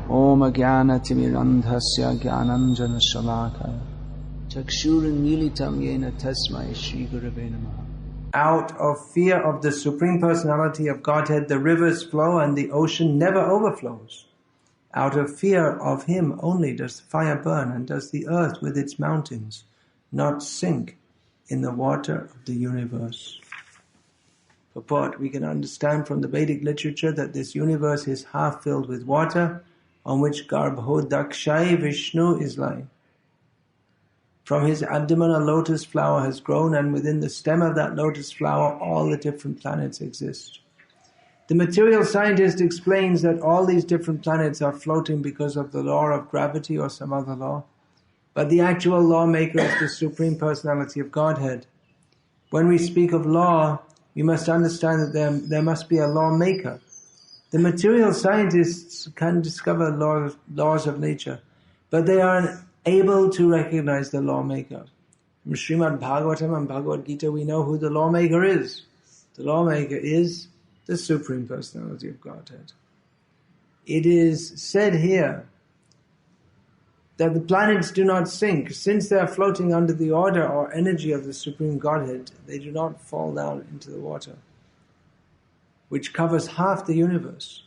Om Jnana-timirandhasya Jnananjana-shalakaya Chakshurunmilitam Yena Tasmai Shri Gurave Namaha. Out of fear of the Supreme Personality of Godhead, the rivers flow and the ocean never overflows. Out of fear of Him only does the fire burn, and does the earth with its mountains not sink in the water of the universe. Purport: we can understand from the Vedic literature that this universe is half filled with water, on which Garbhodakshayi Vishnu is lying. From his abdomen a lotus flower has grown, and within the stem of that lotus flower all the different planets exist. The material scientist explains that all these different planets are floating because of the law of gravity or some other law, but the actual lawmaker is the Supreme Personality of Godhead. When we speak of law, we must understand that there must be a lawmaker. The material scientists can discover laws of nature, but they are able to recognize the lawmaker. From Srimad Bhagavatam and Bhagavad-gita we know who the lawmaker is. The lawmaker is the Supreme Personality of Godhead. It is said here that the planets do not sink. Since they are floating under the order or energy of the Supreme Godhead, they do not fall down into the water, which covers half the universe.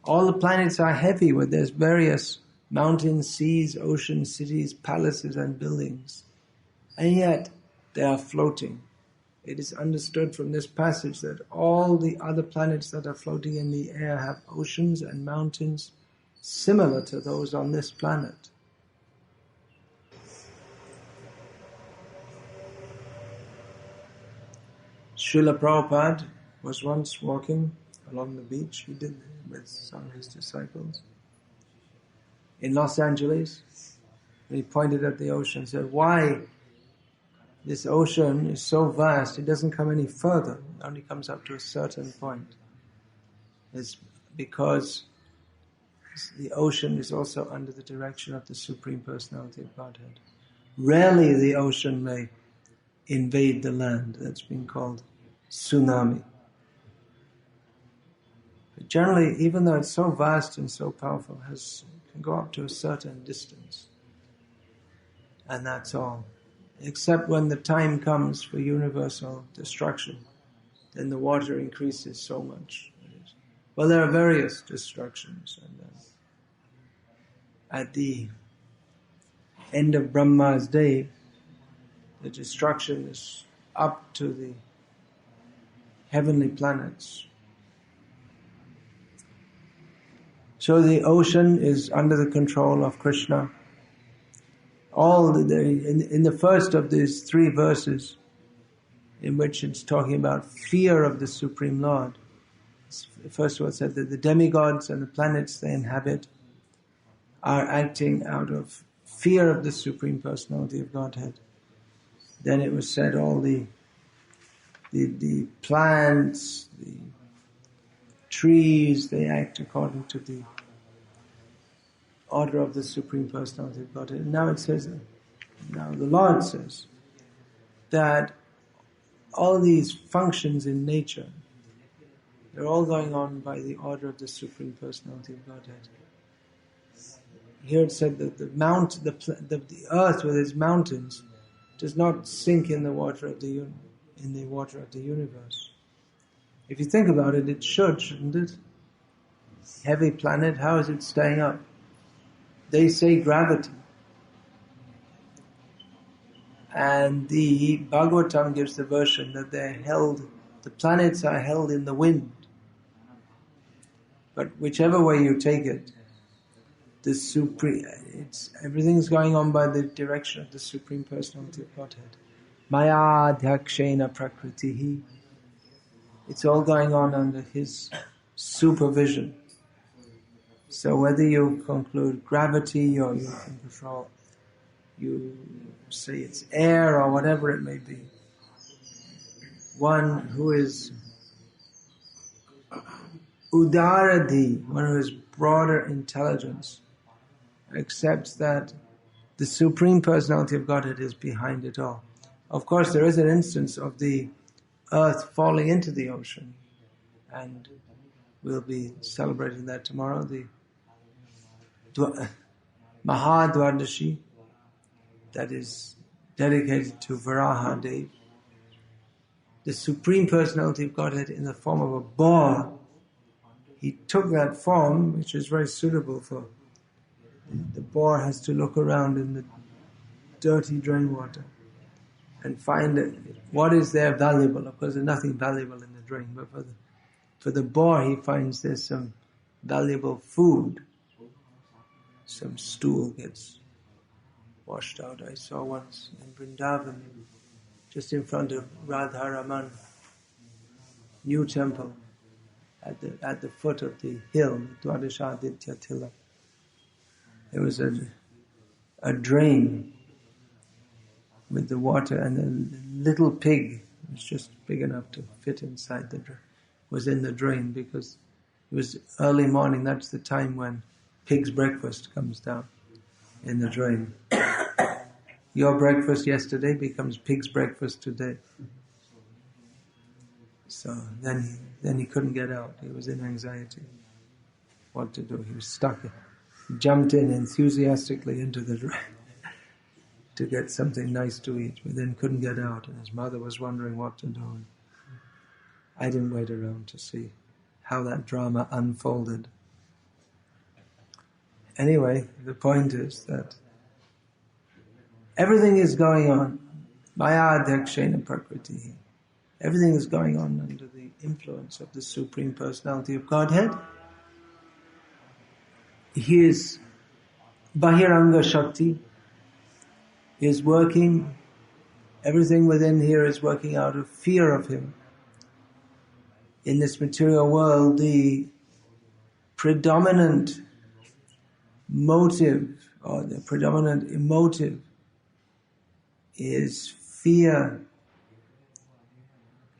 All the planets are heavy, where there's various mountains, seas, oceans, cities, palaces and buildings. And yet they are floating. It is understood from this passage that all the other planets that are floating in the air have oceans and mountains similar to those on this planet. Srila Prabhupada was once walking along the beach. He did with some of his disciples in Los Angeles. And he pointed at the ocean and said, why this ocean is so vast, it doesn't come any further. It only comes up to a certain point. It's because the ocean is also under the direction of the Supreme Personality of Godhead. Rarely the ocean may invade the land. That's been called tsunami. But generally, even though it's so vast and so powerful, can go up to a certain distance. And that's all. Except when the time comes for universal destruction, then the water increases so much. Well, there are various destructions. And at the end of Brahma's day, the destruction is up to the heavenly planets. So the ocean is under the control of Krishna. In the first of these 3 verses, in which it's talking about fear of the Supreme Lord, the first one said that the demigods and the planets they inhabit are acting out of fear of the Supreme Personality of Godhead. Then it was said all the plants, the trees, they act according to the order of the Supreme Personality of Godhead. And now the Lord says that all these functions in nature, they're all going on by the order of the Supreme Personality of Godhead. Here it said that the earth with its mountains does not sink in the water of the universe. If you think about it, it shouldn't it? Heavy planet, how is it staying up? They say gravity. And the Bhagavatam gives the version that the planets are held in the wind. But whichever way you take it, everything's going on by the direction of the Supreme Personality of Godhead. Maya Adhyakshena Prakritihi. It's all going on under His supervision. So whether you conclude gravity or you can control, you say it's air or whatever it may be, one who is udaradhi, one who has broader intelligence, accepts that the Supreme Personality of Godhead is behind it all. Of course, there is an instance of the earth falling into the ocean, and we'll be celebrating that tomorrow, the Mahadvardashi, that is dedicated to Varaha Dev. The Supreme Personality of Godhead in the form of a boar. He took that form, which is very suitable for... The boar has to look around in the dirty drain water and find what is there valuable. Of course, there's nothing valuable in the drain, but for the boar, he finds there's some valuable food. Some stool gets washed out. I saw once in Vrindavan, just in front of Radharaman, new temple, at the foot of the hill, Dwadashaditya Tila. There was a drain with the water, and a little pig, it was just big enough to fit inside the drain, was in the drain because it was early morning. That's the time when pig's breakfast comes down in the drain. Your breakfast yesterday becomes pig's breakfast today. So then he couldn't get out. He was in anxiety. What to do? He was stuck. He jumped in enthusiastically into the drain to get something nice to eat, but then couldn't get out, and his mother was wondering what to do. And I didn't wait around to see how that drama unfolded. Anyway, the point is that everything is going on. Maya Adhyakshena Prakriti. Everything is going on under the influence of the Supreme Personality of Godhead. His Bahiranga Shakti is working. Everything within here is working out of fear of him. In this material world, the predominant motive or the predominant emotive is fear,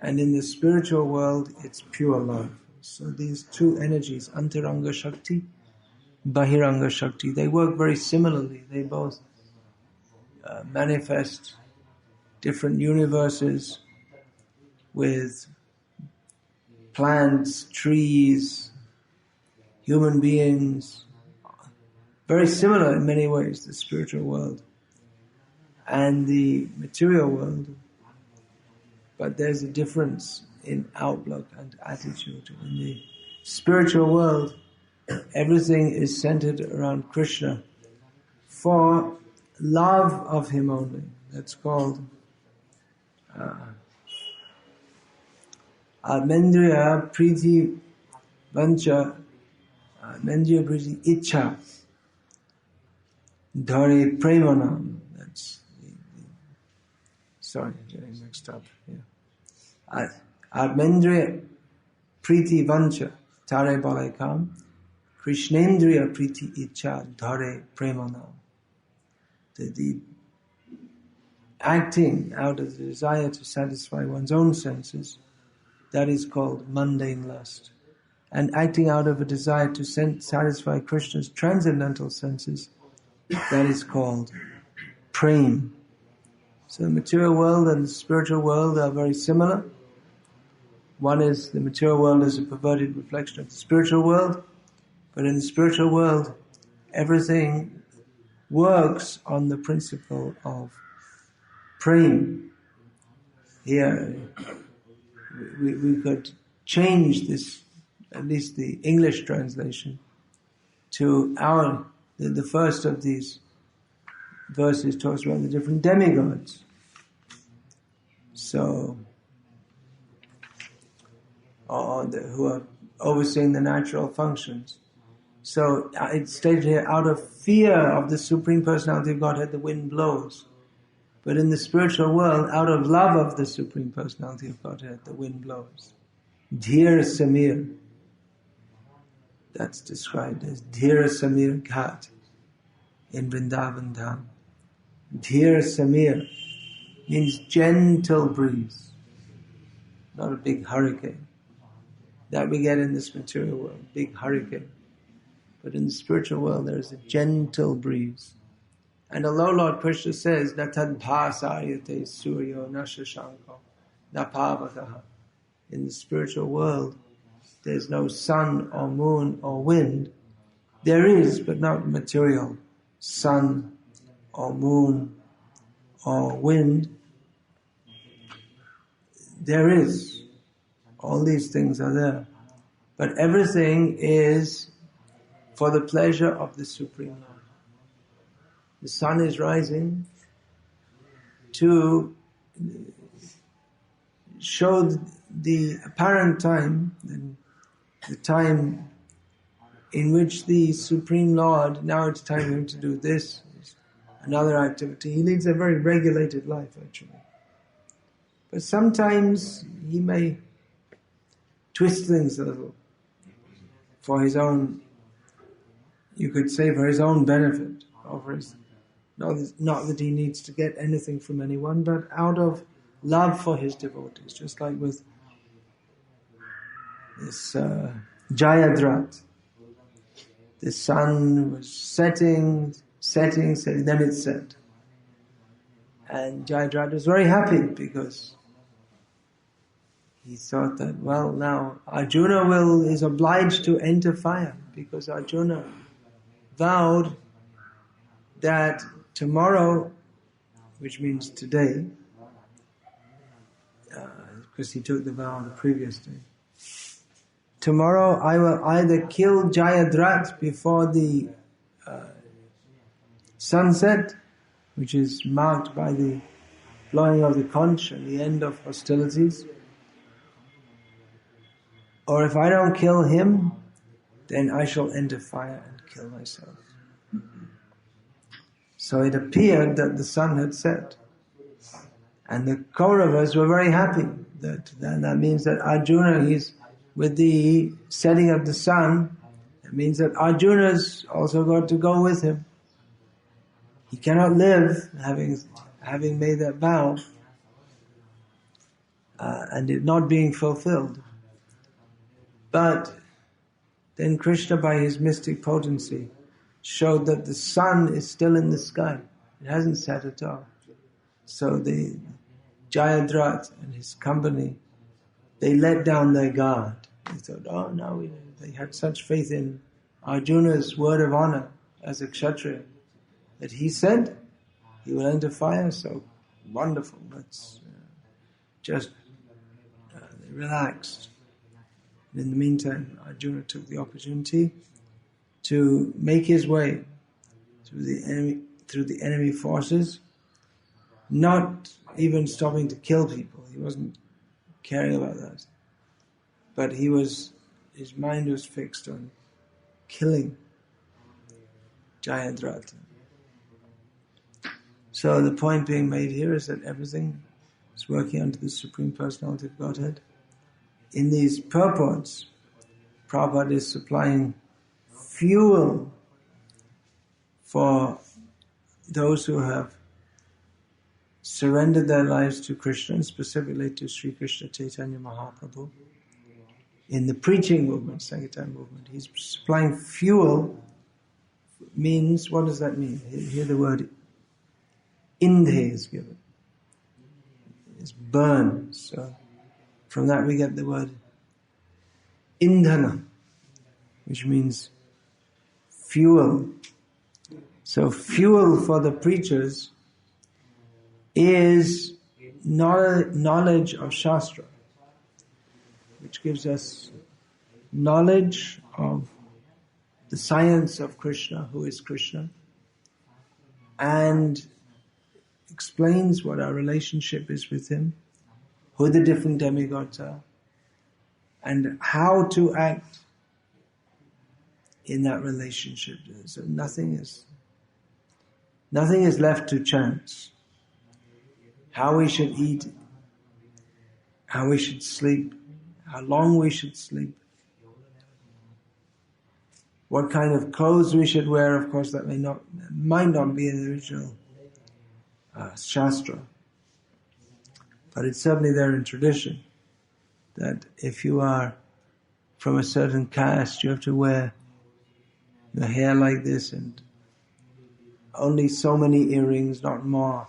and in the spiritual world it's pure love. So these two energies, Antaranga Shakti, Bahiranga Shakti, they work very similarly. They both manifest different universes with plants, trees, human beings, very similar in many ways, the spiritual world and the material world, but there's a difference in outlook and attitude. In the spiritual world, everything is centered around Krishna for love of him only. That's called Mendriya Priti Vancha, Mendriya Priti Icha, Dhare Premanam. That's sorry, getting mixed up here. Mendriya Priti Vancha, Tare Balekam, Krishnendriya Priti Icha, Dhare Premanam. The acting out of the desire to satisfy one's own senses, that is called mundane lust. And acting out of a desire to satisfy Krishna's transcendental senses, that is called prem. So the material world and the spiritual world are very similar. One is, the material world is a perverted reflection of the spiritual world, but in the spiritual world, everything works on the principle of prem. Here, we could change this, at least the English translation, to the first of these verses talks about the different demigods. So, who are overseeing the natural functions. So it's stated here, out of fear of the Supreme Personality of Godhead, the wind blows. But in the spiritual world, out of love of the Supreme Personality of Godhead, the wind blows. Dhir Samir, that's described as Dhir Samir Ghat in Vrindavan Dham. Dhir Samir means gentle breeze, not a big hurricane. That we get in this material world, big hurricane. But in the spiritual world, there is a gentle breeze. And although Lord Krishna says, Natad bhasayate suryo nashashanko napavakaha, in the spiritual world, there's no sun or moon or wind, There is, but not material, sun or moon or wind. There is. All these things are there. But everything is for the pleasure of the Supreme Lord. The sun is rising to show the apparent time, the time in which the Supreme Lord, now it's time for him to do this, another activity. He leads a very regulated life, actually. But sometimes he may twist things a little for his own, you could say, for his own benefit, or for his, not that he needs to get anything from anyone, but out of love for his devotees, just like with this Jayadrat. The sun was setting, then it set. And Jayadrat was very happy because he thought that, well, now Arjuna is obliged to enter fire, because Arjuna vowed that tomorrow, which means today, because he took the vow on the previous day, tomorrow I will either kill Jayadrat before the sunset, which is marked by the blowing of the conch and the end of hostilities, or if I don't kill him, then I shall enter fire and kill myself. So it appeared that the sun had set. And the Kauravas were very happy. That means that Arjuna is, with the setting of the sun, it means that Arjuna's also got to go with him. He cannot live having made that vow and it not being fulfilled. But then Krishna, by his mystic potency, showed that the sun is still in the sky. It hasn't set at all. So the Jayadrat and his company, they let down their guard. They thought, oh no, they had such faith in Arjuna's word of honor as a Kshatriya that he said he will enter fire, so wonderful, let's just relax. And in the meantime, Arjuna took the opportunity to make his way through the enemy forces, not even stopping to kill people. He wasn't caring about that. But his mind was fixed on killing Jayadratha. So the point being made here is that everything is working under the Supreme Personality of Godhead. In these purports, Prabhupada is supplying fuel for those who have surrendered their lives to Krishna, and specifically to Sri Krishna Chaitanya Mahaprabhu. In the preaching movement, Sankirtan movement, he's supplying fuel. Means, what does that mean? Here the word indhe is given. It's burn. So from that we get the word indhana, which means fuel. So fuel for the preachers is knowledge of Shastra, which gives us knowledge of the science of Krishna, who is Krishna, and explains what our relationship is with him, who the different demigods are, and how to act in that relationship. So nothing is left to chance. How we should eat, how we should sleep, how long we should sleep, what kind of clothes we should wear. Of course, that might not be in the original Shastra, but it's certainly there in tradition that if you are from a certain caste, you have to wear your hair like this and only so many earrings, not more.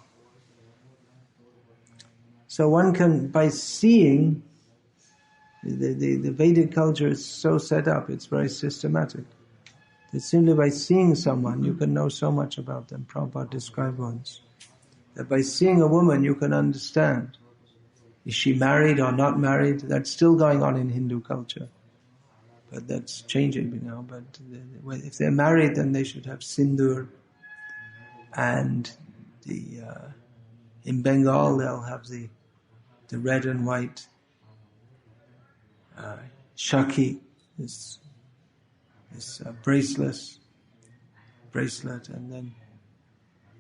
So one can, by seeing, the Vedic culture is so set up, it's very systematic, that simply by seeing someone you can know so much about them. Prabhupada described once that by seeing a woman you can understand, is she married or not married? That's still going on in Hindu culture, but that's changing now. But if they're married, then they should have sindoor, and in Bengal they'll have the red and white shaki, this bracelet, and then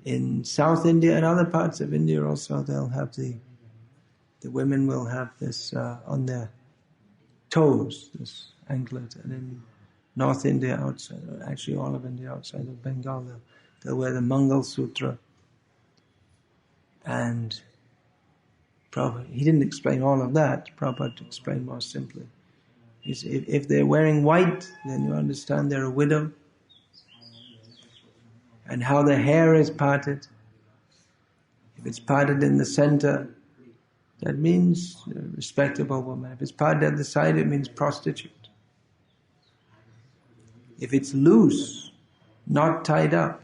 in South India and other parts of India also they'll have the women will have this on their toes, this anklet, and in North India, outside, actually all of India outside of Bengal, they'll wear the Mangal Sutra. And Prabhupada, he didn't explain all of that. Prabhupada explained more simply. If they're wearing white, then you understand they're a widow, and how their hair is parted. If it's parted in the center, that means a respectable woman. If it's parted at the side, it means prostitute. If it's loose, not tied up,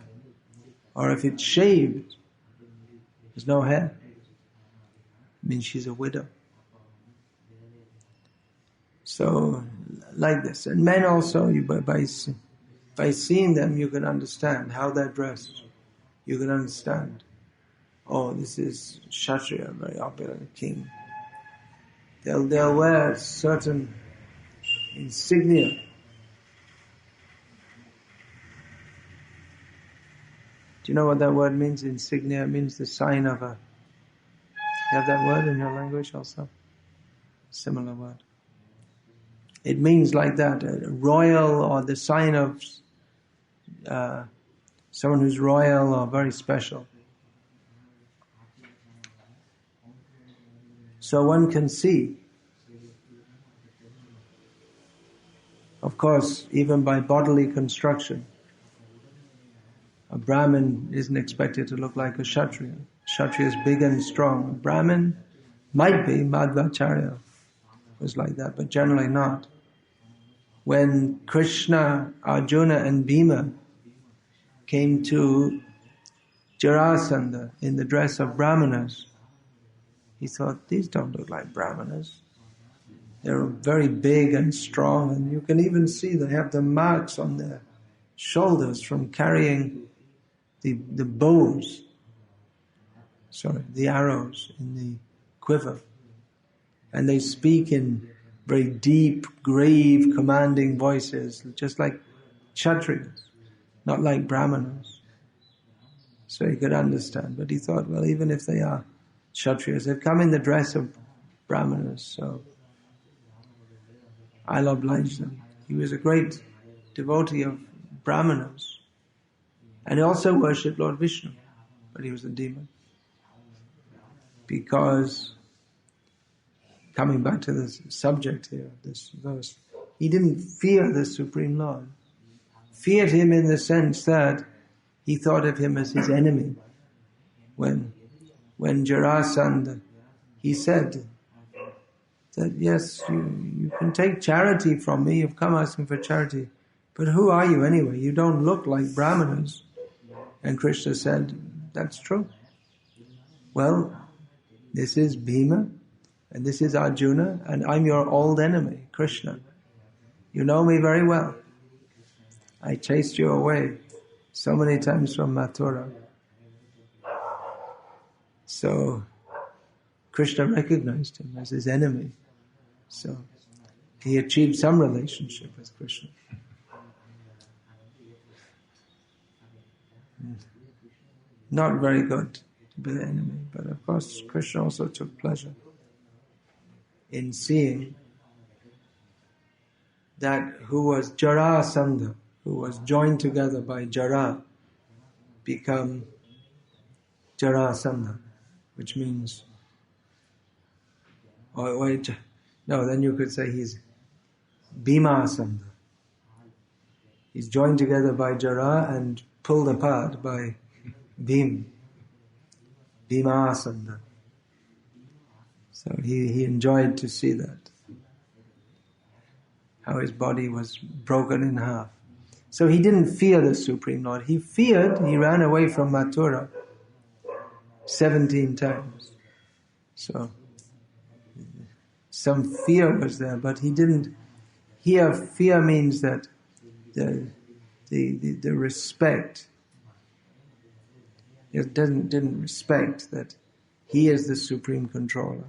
or if it's shaved, there's no hair, it means she's a widow. So, like this. And men also, by seeing them, you can understand how they're dressed. You can understand, oh, this is Kshatriya, a very opulent king. They'll wear certain insignia. Do you know what that word means, insignia? It means the sign of a... You have that word in your language also? Similar word. It means like that, a royal, or the sign of someone who's royal or very special. So one can see, of course, even by bodily construction, a Brahmin isn't expected to look like a Kshatriya. Kshatriya is big and strong. A Brahmin might be, Madhvacharya was like that, but generally not. When Krishna, Arjuna and Bhima came to Jarasandha in the dress of Brahmanas, he thought, these don't look like Brahmanas. They're very big and strong, and you can even see they have the marks on their shoulders from carrying the bows, the arrows in the quiver. And they speak in very deep, grave, commanding voices, just like Kshatriyas, not like Brahmanas. So he could understand. But he thought, well, even if they are Kshatriyas, they've come in the dress of Brahmanas, so I'll oblige them. He was a great devotee of Brahmanas. And he also worshipped Lord Vishnu, but he was a demon. Because, coming back to this subject here, this verse, he didn't fear the Supreme Lord. Feared him in the sense that he thought of him as his enemy. When Jarasandha, he said that, yes, you can take charity from me, you've come asking for charity, but who are you anyway? You don't look like Brahmanas. And Krishna said, that's true. Well, this is Bhima, and this is Arjuna, and I'm your old enemy, Krishna. You know me very well. I chased you away so many times from Mathura. So, Krishna recognized him as his enemy. So, he achieved some relationship with Krishna. Not very good to be the enemy, but of course Krishna also took pleasure in seeing that who was Jarasandha, who was joined together by Jara, become Jarasandha, which means, then you could say he's Bhimasandha. He's joined together by Jara and pulled apart by Bhimasandha. So he enjoyed to see that, how his body was broken in half. So he didn't fear the Supreme Lord. He ran away from Mathura 17 times. So some fear was there, but he didn't. Here, fear means that the respect. He didn't respect that he is the supreme controller.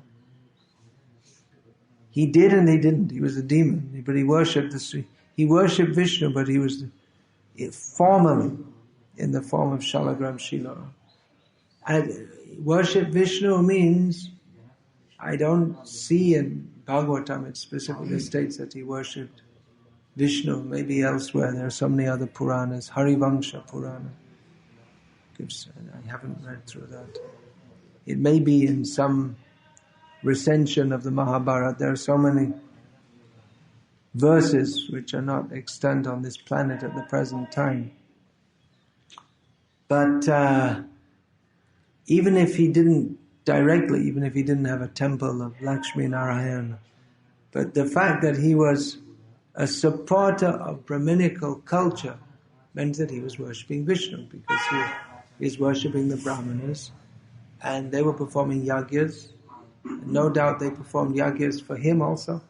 He did and he didn't. He was a demon, but he worshipped Vishnu, but he was formally in the form of Shalagram Shila. And worship Vishnu means, I don't see in Bhagavatam it specifically states that he worshipped Vishnu. Maybe elsewhere there are so many other Puranas, Harivangsha Purana. I haven't read through that. It may be in some recension of the Mahabharata. There are so many verses which are not extant on this planet at the present time. But even if he didn't have a temple of Lakshmi Narayana, but the fact that he was a supporter of Brahminical culture meant that he was worshipping Vishnu, because he is worshipping the Brahmanas, and they were performing yagyas. No doubt they performed yagyas for him also.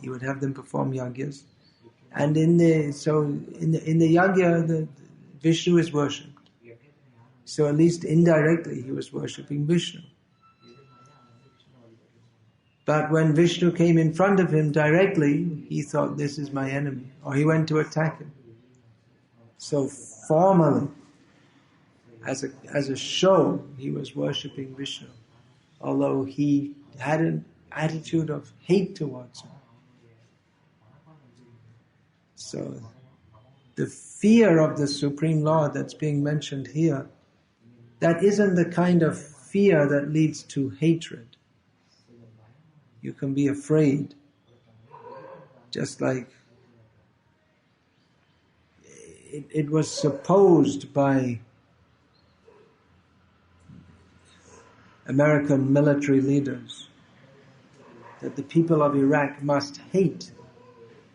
He would have them perform yagyas. And in the yagya, the Vishnu is worshipped. So at least indirectly he was worshipping Vishnu. But when Vishnu came in front of him directly, he thought, this is my enemy, or he went to attack him. So formally, as a show, he was worshipping Vishnu, although he had an attitude of hate towards him. So the fear of the Supreme Lord that's being mentioned here, that isn't the kind of fear that leads to hatred. You can be afraid, just like it was supposed by American military leaders that the people of Iraq must hate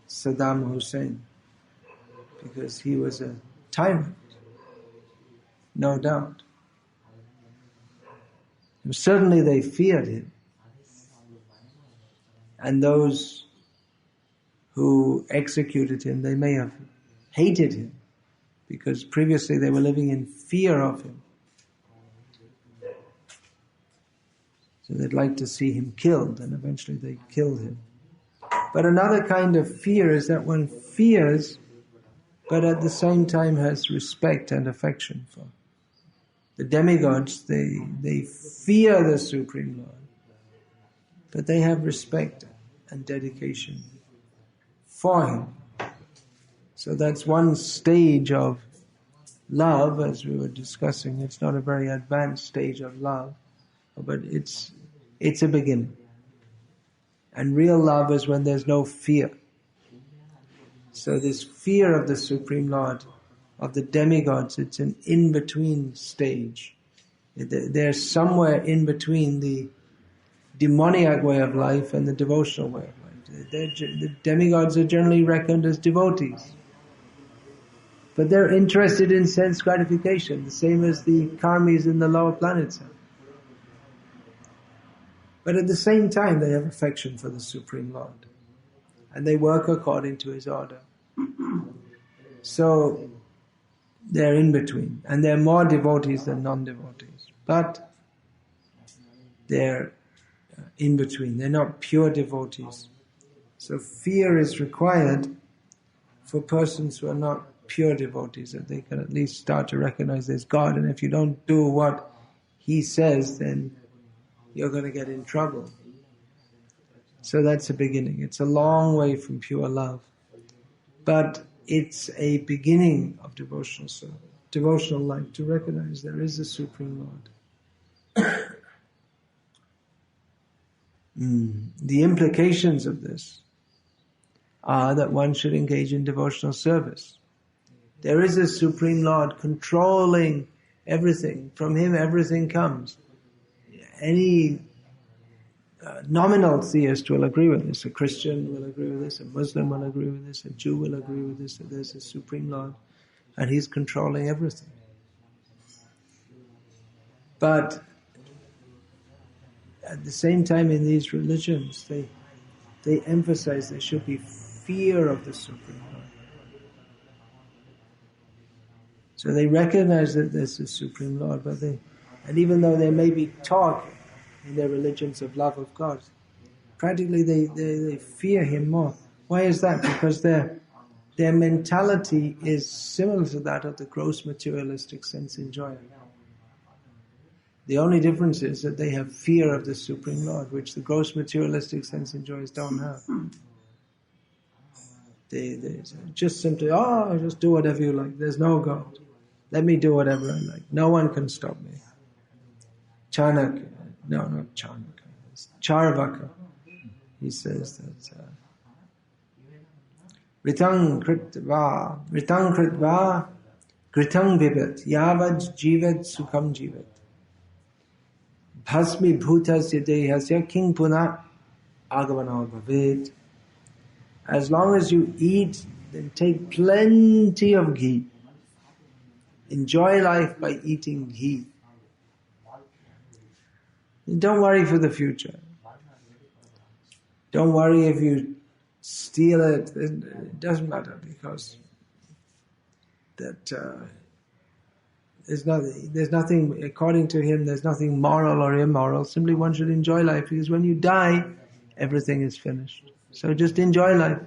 Saddam Hussein because he was a tyrant, no doubt. And certainly they feared him. And those who executed him, they may have hated him because previously they were living in fear of him. So they'd like to see him killed, and eventually they killed him. But another kind of fear is that one fears, but at the same time has respect and affection for. The demigods, they fear the Supreme Lord, but they have respect and dedication for him. So that's one stage of love, as we were discussing. It's not a very advanced stage of love, but it's a beginning. And real love is when there's no fear. So this fear of the Supreme Lord, of the demigods, it's an in-between stage. They're somewhere in between the demoniac way of life and the devotional way of life. The demigods are generally reckoned as devotees. But they're interested in sense gratification, the same as the karmis in the lower planets are. But at the same time, they have affection for the Supreme Lord. And they work according to His order. So, they're in between. And they're more devotees than non-devotees. But they're in between. They're not pure devotees. So fear is required for persons who are not pure devotees, that they can at least start to recognize there's God, and if you don't do what He says, then you're going to get in trouble. So that's a beginning. It's a long way from pure love. But it's a beginning of devotional life, to recognize there is a Supreme Lord. The implications of this are that one should engage in devotional service. There is a Supreme Lord controlling everything. From Him everything comes. Any nominal theist will agree with this, a Christian will agree with this, a Muslim will agree with this, a Jew will agree with this, that there's a Supreme Lord and He's controlling everything. But at the same time in these religions, they emphasize there should be fear of the Supreme Lord. So they recognize that there's a Supreme Lord, and even though they may be taught in their religions of love of God, practically they fear Him more. Why is that? Because their mentality is similar to that of the gross materialistic sense enjoyer. The only difference is that they have fear of the Supreme Lord, which the gross materialistic sense enjoyers don't have. They just simply, just do whatever you like. There's no God. Let me do whatever I like. No one can stop me. Chanakya, no, not Chanakya, it's Charvaka. He says that Ritang kritva, Gritang vibet, Yavad jivet sukham jivet. Bhasmi bhutasya dehasya king puna agavana bhavet. As long as you eat, then take plenty of ghee. Enjoy life by eating ghee. And don't worry for the future. Don't worry if you steal it. It doesn't matter, because that there's nothing, according to him, there's nothing moral or immoral. Simply one should enjoy life, because when you die, everything is finished. So just enjoy life.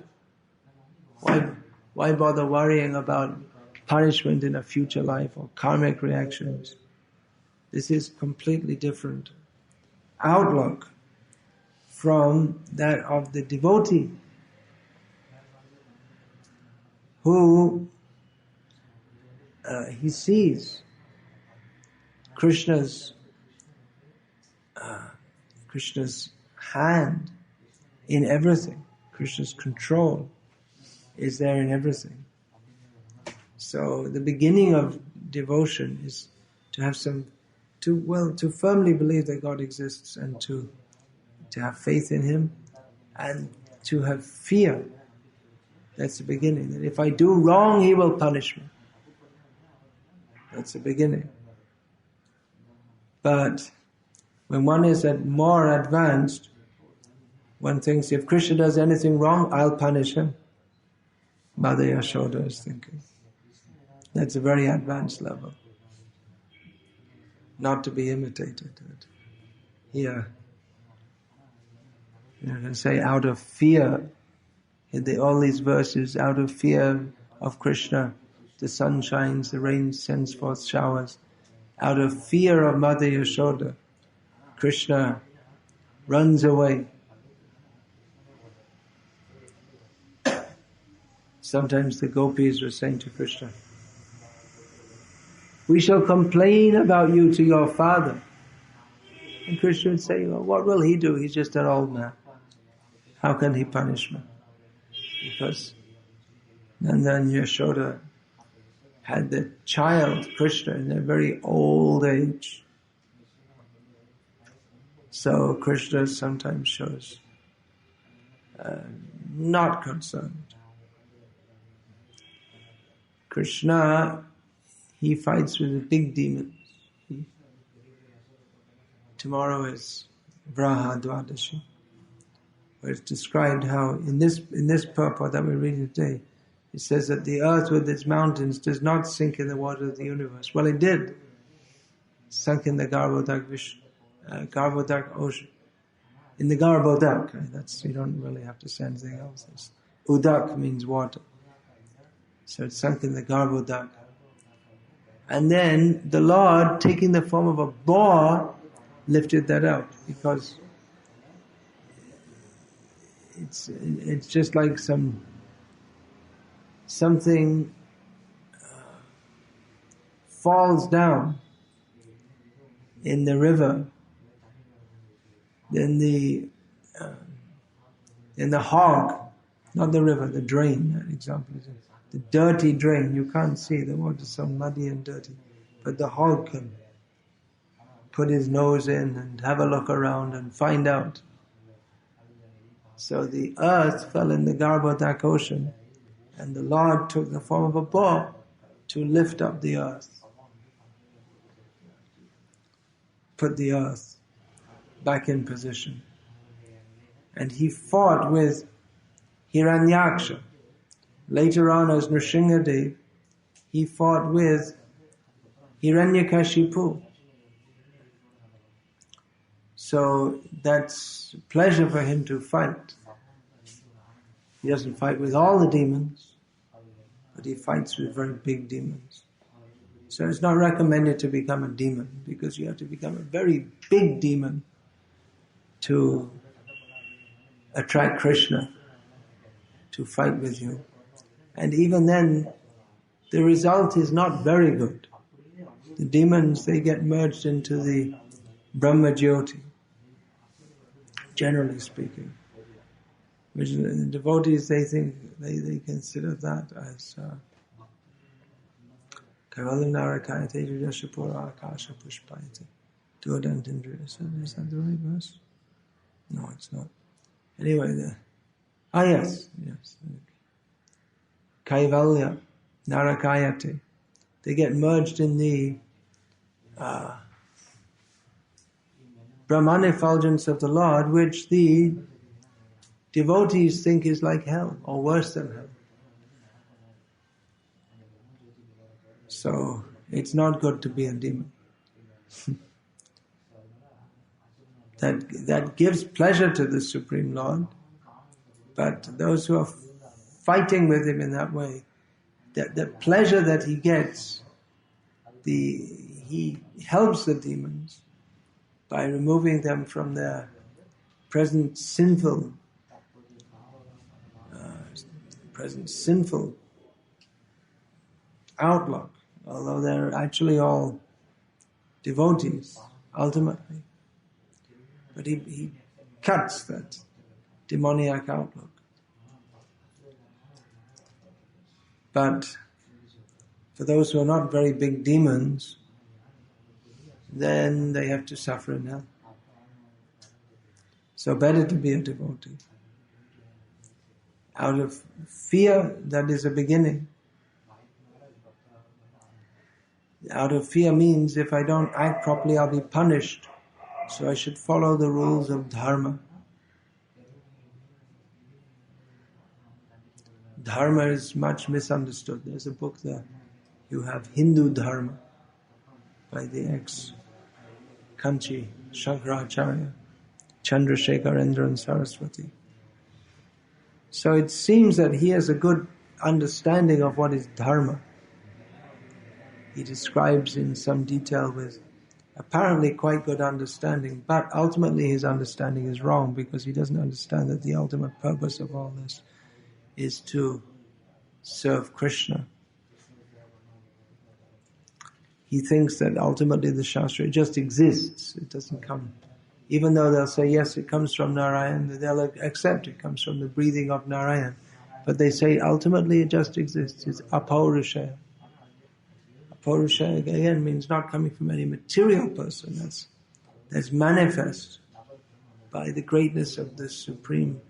Why bother worrying about punishment in a future life or karmic reactions? This is completely different outlook from that of the devotee, who he sees Krishna's hand in everything. Krishna's control is there in everything. So the beginning of devotion is to have to firmly believe that God exists, and to have faith in Him, and to have fear. That's the beginning. That if I do wrong, He will punish me. That's the beginning. But when one is more advanced, one thinks, if Krishna does anything wrong, I'll punish him. Mother Yashoda is thinking. That's a very advanced level. Not to be imitated. Here, you can say, out of fear, in all these verses, out of fear of Krishna, the sun shines, the rain sends forth showers. Out of fear of Mother Yashoda, Krishna runs away. Sometimes the gopis were saying to Krishna, we shall complain about you to your father. And Krishna would say, well, what will he do? He's just an old man. How can he punish me? Because Nanda and Yashoda had the child, Krishna, in a very old age. So Krishna sometimes shows not concerned. Krishna, he fights with the big demons. Tomorrow is Vraha Dwadashi, where it's described how in this purport that we're reading today, it says that the earth with its mountains does not sink in the water of the universe. Well, it did. It sunk in the Garbhodak ocean. In the Garbhodak, you don't really have to say anything else. Udak means water. So it sunk in the Garbhodak. And then the Lord, taking the form of a boar, lifted that out, because it's just like something falls down in the river, then the hog, not the river, the drain, that example is the dirty drain. You can't see, the water's so muddy and dirty, but the hog can put his nose in and have a look around and find out So the earth fell in the Garbhodak ocean, and the Lord took the form of a boar to lift up the earth, put the earth back in position. And he fought with Hiranyaksha. Later on, as Nrsimhadev, he fought with Hiranyakashipu. So that's pleasure for him to fight. He doesn't fight with all the demons, but he fights with very big demons. So it's not recommended to become a demon, because you have to become a very big demon to attract Krishna to fight with you. And even then, the result is not very good. The demons, they get merged into the Brahma Jyoti, generally speaking. Which the devotees, they think, they consider that as Kavalim Narakayate Judashapura Akasha Pushpayate. Dodantindriya. Is that the right verse? No, it's not. Anyway, yes. Kaivalya, Narakayate. They get merged in the Brahman effulgence of the Lord, which the devotees think is like hell, or worse than hell. So, it's not good to be a demon. That gives pleasure to the Supreme Lord, but those who are fighting with him in that way, the pleasure that he gets, he helps the demons by removing them from their present sinful outlook, although they're actually all devotees, ultimately. But he cuts that demoniac outlook. But for those who are not very big demons, then they have to suffer in hell. So better to be a devotee. Out of fear, that is a beginning. Out of fear means if I don't act properly, I'll be punished. So I should follow the rules of dharma. Dharma is much misunderstood. There's a book there. You have Hindu Dharma by the ex-Kanchi Shankaracharya, Chandrasekharendra and Saraswati. So it seems that he has a good understanding of what is dharma. He describes in some detail with apparently quite good understanding, but ultimately his understanding is wrong because he doesn't understand that the ultimate purpose of all this is to serve Krishna. He thinks that ultimately the Shastra just exists. It doesn't come. Even though they'll say, yes, it comes from Narayan, they'll accept it comes from the breathing of Narayan. But they say ultimately it just exists. It's apaurusha. Apaurusha again means not coming from any material person. That's manifest by the greatness of the Supreme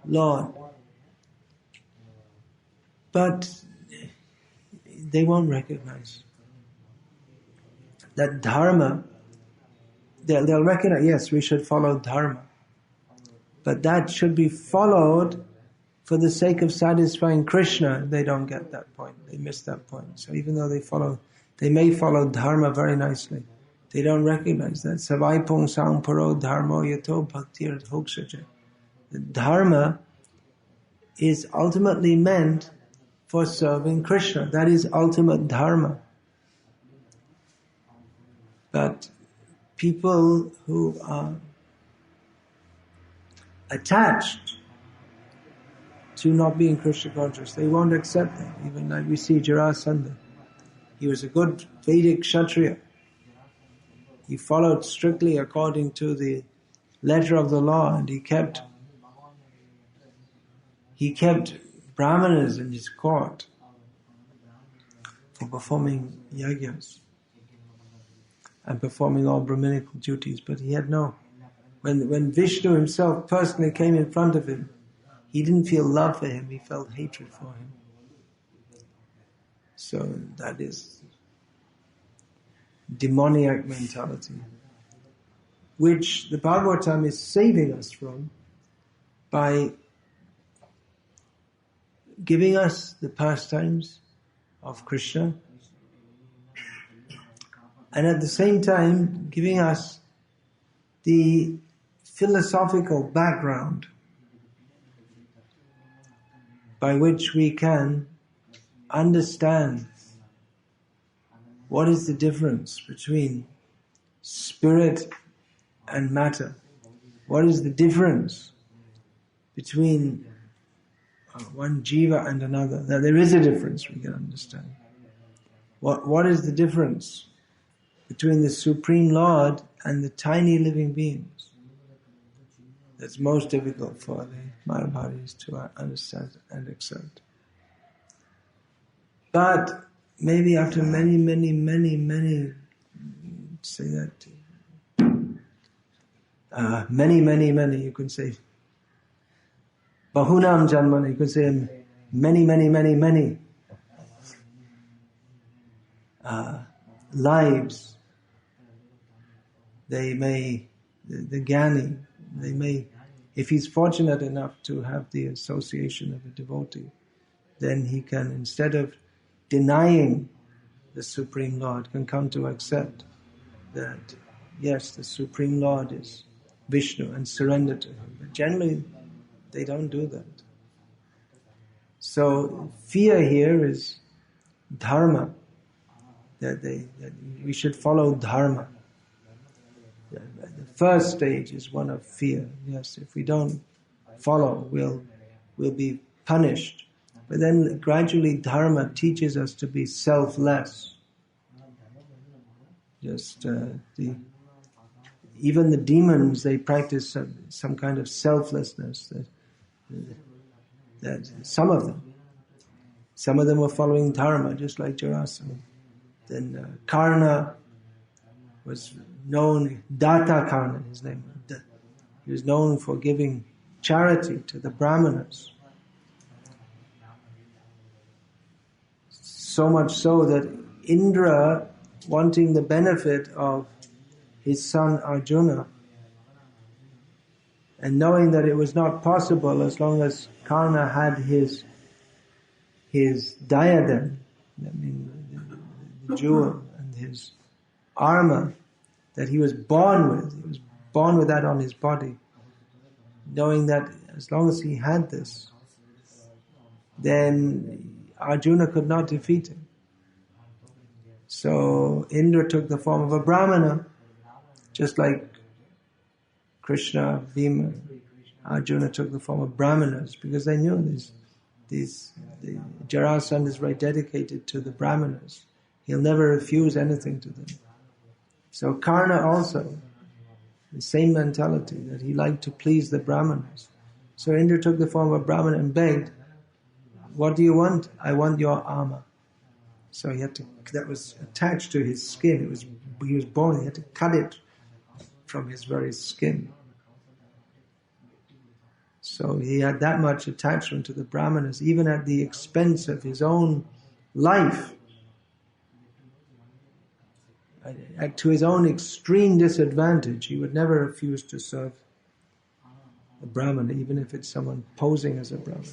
Lord. But they won't recognize that dharma. They'll recognize, yes, we should follow dharma. But that should be followed for the sake of satisfying Krishna. They don't get that point. They miss that point. So even though they may follow dharma very nicely, they don't recognize that. Savai pong sang paro dharmo yato bhaktir hokshaja. The dharma is ultimately meant for serving Krishna. That is ultimate dharma. But people who are attached to not being Krishna conscious, they won't accept that. Even like we see Jarasandha. He was a good Vedic Kshatriya. He followed strictly according to the letter of the law, and he kept brahmanas in his court for performing yagyas and performing all Brahminical duties. But he had when Vishnu himself personally came in front of him He didn't feel love for him, he felt hatred for him. So that is demoniac mentality, which the Bhagavatam is saving us from by giving us the pastimes of Krishna, and at the same time giving us the philosophical background by which we can understand what is the difference between spirit and matter. What is the difference between one jiva and another? Now there is a difference, we can understand. What is the difference between the Supreme Lord and the tiny living beings? That's most difficult for the Mayavadis to understand and accept. But maybe after many, say that, many, you can say, Bahunam Janmana, you could say many lives. They may, the Jnani, they may, if he's fortunate enough to have the association of a devotee, then he can, instead of denying the Supreme Lord, can come to accept that, yes, the Supreme Lord is Vishnu and surrender to him. But generally, they don't do that. So, fear here is dharma, that we should follow dharma. The first stage is one of fear. Yes, if we don't follow, we'll be punished. But then gradually dharma teaches us to be selfless. Just even the demons, they practice some kind of selflessness. That some of them were following dharma, just like Jarasandha. Then Karna was known, Data Karna, his name. He was known for giving charity to the Brahmanas. So much so that Indra, wanting the benefit of his son Arjuna, and knowing that it was not possible as long as Karna had his diadem, I mean the jewel and his armor that he was born with that on his body, knowing that as long as he had this, then Arjuna could not defeat him. So Indra took the form of a Brahmana, just like Krishna, Bhima, Arjuna took the form of Brahmanas, because they knew the Jarasandha is very dedicated to the Brahmanas. He'll never refuse anything to them. So Karna also, the same mentality, that he liked to please the Brahmanas. So Indra took the form of a Brahmana and begged, "What do you want?" "I want your armor." So he had to, that was attached to his skin. He was born, he had to cut it from his very skin. So he had that much attachment to the Brahmanas, even at the expense of his own life, to his own extreme disadvantage. He would never refuse to serve a Brahmana, even if it's someone posing as a Brahmana.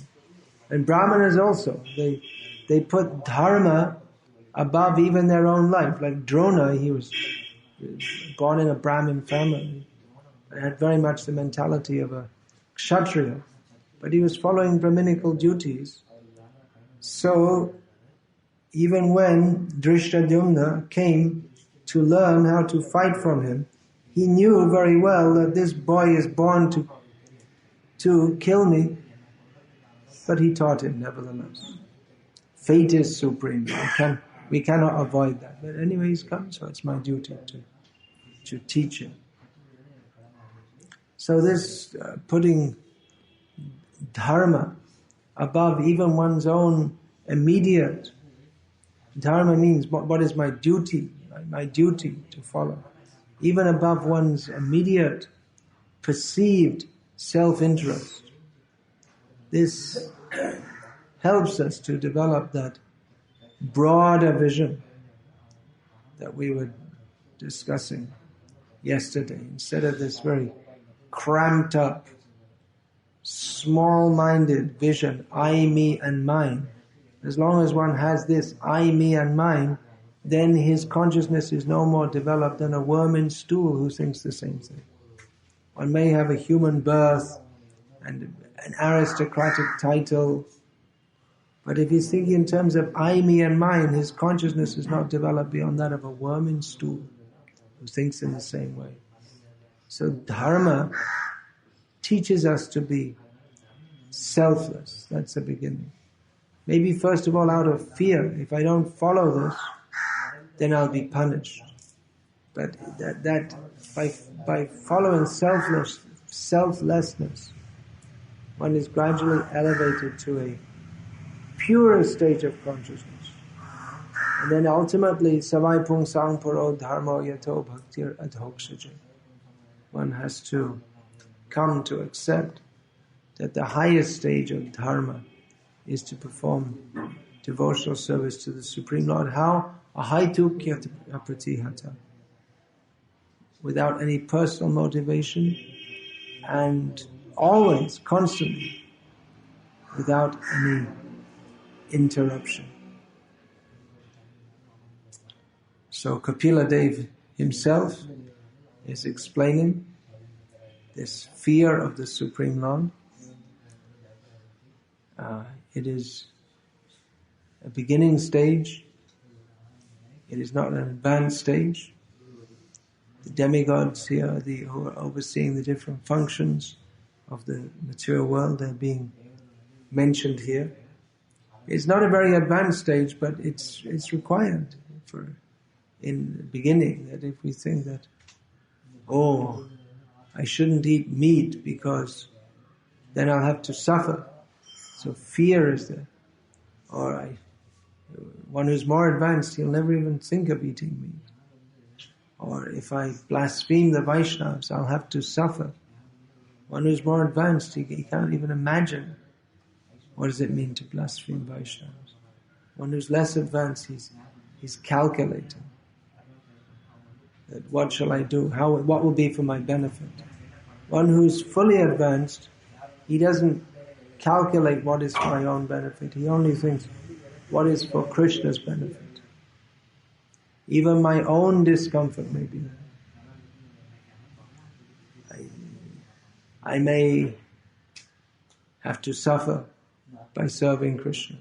And Brahmanas also, they put dharma above even their own life. Like Drona, he was born in a Brahmin family, and had very much the mentality of a Kshatriya, but he was following Brahminical duties. So even when Drishtadyumna came to learn how to fight from him, he knew very well that this boy is born to kill me, but he taught him nevertheless. Fate is supreme. We cannot avoid that. But anyway, he's come, so it's my duty to teach him. So this putting dharma above even one's own immediate, dharma means what is my duty, my duty to follow, even above one's immediate perceived self-interest. this helps us to develop that broader vision that we were discussing yesterday, instead of this very cramped up, small-minded vision, I, me and mine. As long as one has this I, me and mine, then his consciousness is no more developed than a worm in stool who thinks the same thing. One may have a human birth and an aristocratic title, but if he's thinking in terms of I, me and mine, his consciousness is not developed beyond that of a worm in stool who thinks in the same way. So Dharma teaches us to be selfless. That's the beginning. Maybe first of all out of fear. If I don't follow this, then I'll be punished. But that by following selflessness, one is gradually elevated to a purer state of consciousness. And then ultimately, savai pung sang paro dharma yato bhaktir adhokshaja. One has to come to accept that the highest stage of dharma is to perform devotional service to the Supreme Lord. How? Ahaitukya pratihata. Without any personal motivation and always, constantly, without any interruption. So Kapila Dev himself is explaining this fear of the Supreme Lord. It is a beginning stage. It is not an advanced stage. The demigods here, who are overseeing the different functions of the material world, they're being mentioned here. It's not a very advanced stage, but it's required in the beginning, that if we think that, I shouldn't eat meat because then I'll have to suffer. So fear is there. Or one who's more advanced, he'll never even think of eating meat. Or if I blaspheme the Vaishnavas, I'll have to suffer. One who's more advanced, he can't even imagine what does it mean to blaspheme Vaishnavas. One who's less advanced, he's calculating. That what shall I do? What will be for my benefit? One who's fully advanced, he doesn't calculate what is for my own benefit. He only thinks what is for Krishna's benefit. Even my own discomfort may be there. I may have to suffer by serving Krishna.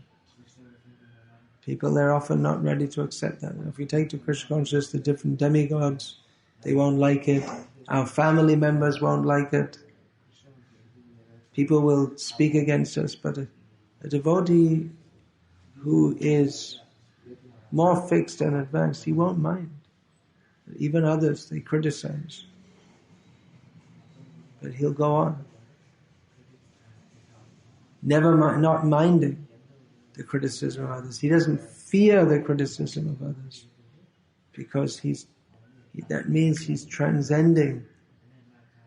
People, they're often not ready to accept that. If we take to Krishna consciousness the different demigods, they won't like it. Our family members won't like it. People will speak against us, but a devotee who is more fixed and advanced, he won't mind. Even others, they criticize. But he'll go on. Not minding the criticism of others. He doesn't fear the criticism of others, because that means he's transcending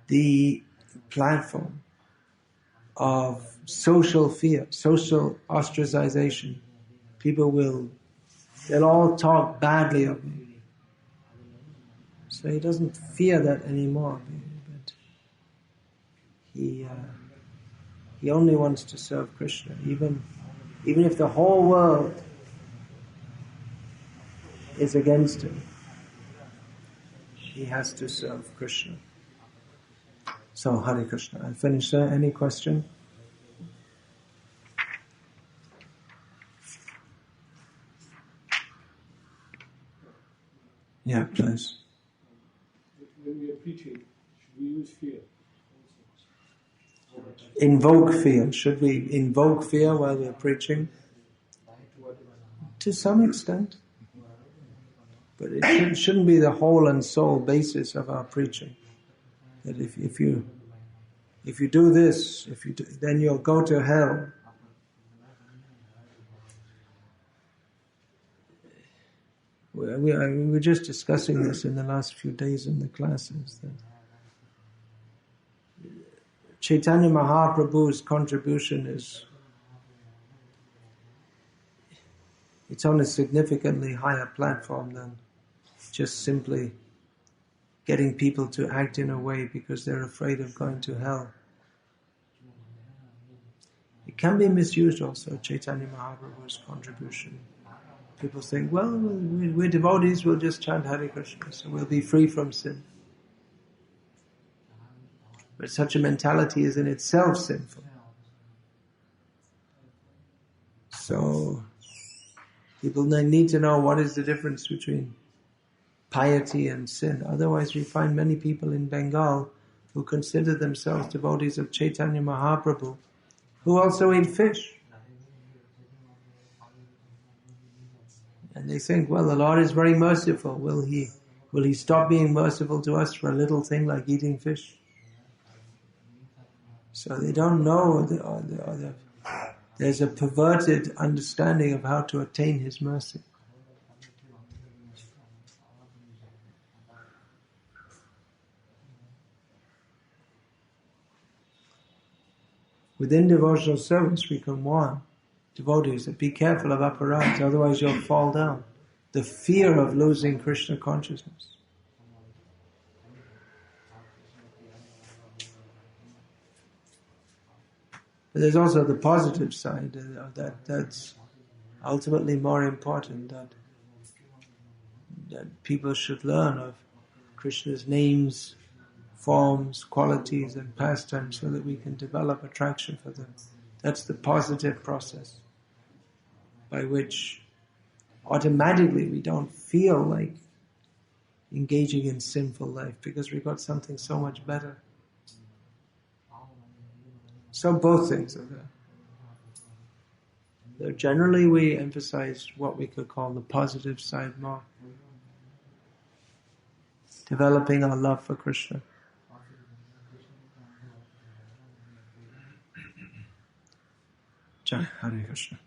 the platform of social fear, social ostracization. They'll all talk badly of me. So he doesn't fear that anymore, but he only wants to serve Krishna, even if the whole world is against him. He has to serve Krishna. So, Hare Krishna. I'll finish there. Any question? Yeah, please. When we are preaching, should we use fear? Invoke fear. Should we invoke fear while we're preaching? To some extent. But it shouldn't be the whole and sole basis of our preaching. That if you do this, then you'll go to hell. We were just discussing this in the last few days in the classes. That Chaitanya Mahaprabhu's contribution it's on a significantly higher platform than just simply getting people to act in a way because they're afraid of going to hell. It can be misused also, Chaitanya Mahaprabhu's contribution. People think, well, we're devotees, we'll just chant Hare Krishna, so we'll be free from sin. But such a mentality is in itself sinful. So, people need to know what is the difference between piety and sin. Otherwise we find many people in Bengal who consider themselves devotees of Chaitanya Mahaprabhu, who also eat fish. And they think, well, the Lord is very merciful. Will He stop being merciful to us for a little thing like eating fish? So they don't know there's a perverted understanding of how to attain His mercy. Within devotional service we can warn devotees that be careful of apparatus, otherwise you'll fall down. The fear of losing Krishna consciousness. But there's also the positive side that's ultimately more important, that people should learn of Krishna's names, forms, qualities and pastimes so that we can develop attraction for them. That's the positive process by which automatically we don't feel like engaging in sinful life because we've got something so much better. So both things are there. Though generally we emphasize what we could call the positive side more. Developing our love for Krishna. Jai Hare Krishna.